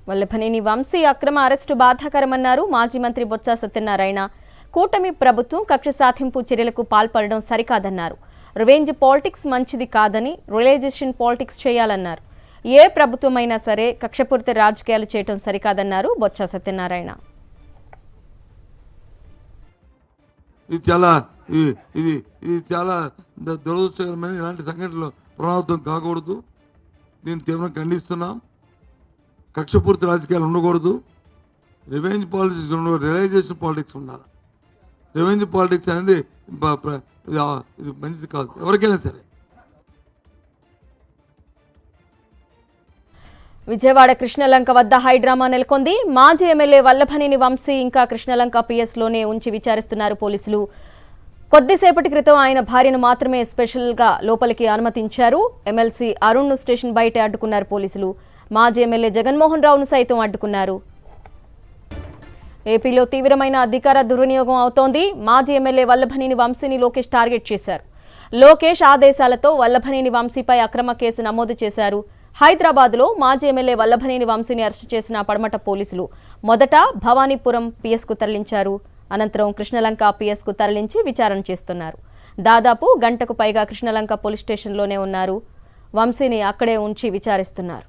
వల్లభనేని వంశీ అక్రమ అరెస్టు బాధాకరమన్నారు మాజీ మంత్రి బొత్స సత్యనారాయణ. కూటమి ప్రభుత్వం కక్ష సాధింపు చర్యలకు పాల్పడడం సరికాదన్నారు. రివెంజ్ పాలిటిక్స్ మంచిది కాదని రియలైజేషన్ పాలిటిక్స్ చేయాలన్నారు. ఏ ప్రభుత్వమైనా సరే కక్షపూరిత రాజకీయాలు చేయడం సరికాదన్నారు బొత్స సత్యనారాయణ. ఇది చాలా దురదృష్టకరమైన ఇలాంటి సంఘటనలు పునరావృతం కాకూడదు. దీన్ని తీవ్రంగా ఖండిస్తున్నాం. కక్షపూర్తి రాజకీయాలు ఉండకూడదు. రివెంజ్ పాలిటిక్స్ ఉండకూడదు, రియలైజేషన్ పాలిటిక్స్ ఉండాలి. రివెంజ్ పాలిటిక్స్ అనేది ఇది మంచిది కాదు ఎవరికైనా సరే. విజయవాడ కృష్ణలంక వద్ద హైడ్రామా నెలకొంది. మాజీ ఎమ్మెల్యే వల్లభనేని వంశీ ఇంకా కృష్ణలంక పిఎస్లోనే ఉంచి విచారిస్తున్నారు పోలీసులు. కొద్దిసేపటి క్రితం ఆయన భార్యను మాత్రమే స్పెషల్గా లోపలికి అనుమతించారు. ఎమ్మెల్సీ అరుణ్ను స్టేషన్ బయట అడ్డుకున్నారు పోలీసులు. మాజీ ఎమ్మెల్యే జగన్మోహన్ రావును సైతం అడ్డుకున్నారు. ఏపీలో తీవ్రమైన అధికార దుర్వినియోగం అవుతోంది. మాజీ ఎమ్మెల్యే వల్లభనేని వంశీని లోకేష్ టార్గెట్ చేశారు. లోకేష్ ఆదేశాలతో వల్లభనేని వంశీపై అక్రమ కేసు నమోదు చేశారు. హైదరాబాద్లో మాజీ ఎమ్మెల్యే వల్లభనేని వంశీని అరెస్టు చేసిన పడమట పోలీసులు మొదట భవానీపురం పిఎస్కు తరలించారు. అనంతరం కృష్ణలంక పిఎస్కు తరలించి విచారణ చేస్తున్నారు. దాదాపు గంటకు పైగా కృష్ణలంక పోలీస్ స్టేషన్లోనే ఉన్నారు. వంశీని అక్కడే ఉంచి విచారిస్తున్నారు.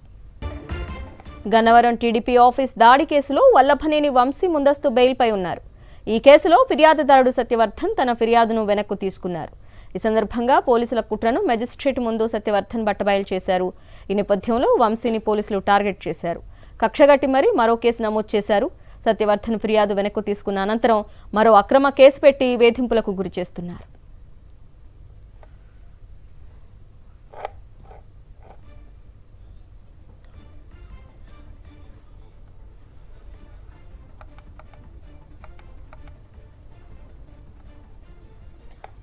గన్నవరం టీడీపీ ఆఫీస్ దాడి కేసులో వల్లభనేని వంశీ ముందస్తు బెయిల్పై ఉన్నారు. ఈ కేసులో ఫిర్యాదుదారుడు సత్యవర్ధన్ తన ఫిర్యాదును వెనక్కు తీసుకున్నారు. ఈ సందర్భంగా పోలీసుల కుట్రను మెజిస్ట్రేట్ ముందు సత్యవర్ధన్ బట్టబయలు చేశారు. ఈ నేపథ్యంలో వంశీని పోలీసులు టార్గెట్ చేశారు. కక్షగట్టి మరీ మరో కేసు నమోదు చేశారు. సత్యవర్ధన్ ఫిర్యాదు వెనక్కు తీసుకున్న అనంతరం మరో అక్రమ కేసు పెట్టి వేధింపులకు గురి చేస్తున్నారు.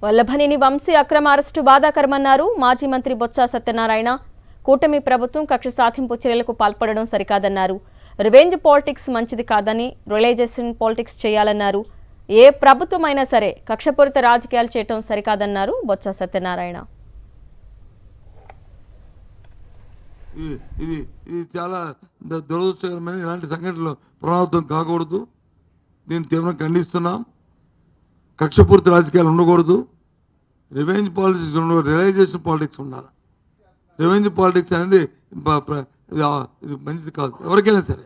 వల్లభనేని వంశీ అక్రమ అరెస్టు బాధాకరమన్నారు మాజీ మంత్రి బొత్స సత్యనారాయణ. కూటమి ప్రభుత్వం కక్ష సాధింపు చర్యలకు పాల్పడడం సరికాదన్నారు. రివెంజ్ పాలిటిక్స్ మంచిది కాదని రియలైజేషన్ పాలిటిక్స్ చేయాలన్నారు. ఏ ప్రభుత్వమైనా సరే కక్షపూరిత రాజకీయాలు చేయడం సరికాదన్నారు బొత్స సత్యనారాయణ. ఇది చాలా దురదృష్టకరమైన ఇలాంటి సంఘటనలు పునరావృతం కాకూడదు. దీన్ని తీవ్రంగా ఖండిస్తున్నాం. కక్షపూర్తి రాజకీయాలు ఉండకూడదు. రివెంజ్ పాలిటిక్స్ ఉండకూడదు, రియలైజేషన్ పాలిటిక్స్ ఉండాలి. రివెంజ్ పాలిటిక్స్ అనేది ఇది మంచిది కాదు ఎవరికైనా సరే.